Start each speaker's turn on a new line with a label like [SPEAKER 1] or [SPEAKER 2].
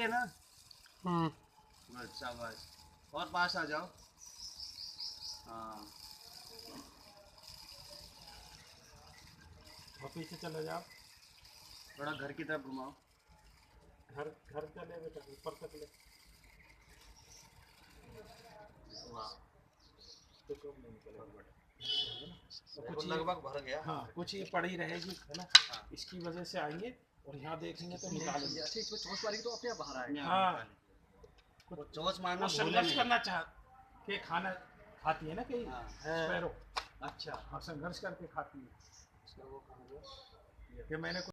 [SPEAKER 1] है ना।
[SPEAKER 2] अच्छा बस, और पास आ जाओ। हाँ,
[SPEAKER 1] और पीछे चले जाओ।
[SPEAKER 2] थोड़ा घर की तरफ घुमाओ।
[SPEAKER 1] घर घर चले बेटा, ऊपर तक ले।
[SPEAKER 2] वाह,
[SPEAKER 1] तो कब नहीं निकलेगा बेटा। तो
[SPEAKER 2] देखो
[SPEAKER 1] कुछ ये,
[SPEAKER 2] लगभग भर गया।
[SPEAKER 1] हाँ कुछ ये पड़ी रहेगी है ना,
[SPEAKER 2] हाँ।
[SPEAKER 1] इसकी वजह से आएंगे और यहाँ देखेंगे तो निकालेंगे।
[SPEAKER 3] अच्छा, इसमें चोंच मारेगी तो अपने आप बाहर आएगा।
[SPEAKER 1] हाँ,
[SPEAKER 2] वो चोंच मारना
[SPEAKER 1] वो
[SPEAKER 2] भूले
[SPEAKER 1] संघर्ष
[SPEAKER 2] नहीं।
[SPEAKER 1] करना चाह के खाना खाती है ना कई
[SPEAKER 2] हाँ।
[SPEAKER 1] स्पैरो।
[SPEAKER 3] अच्छा,
[SPEAKER 1] हाँ, संघर्ष करके खाती है।
[SPEAKER 2] इसका वो कहाँ गया?
[SPEAKER 1] कि मैंने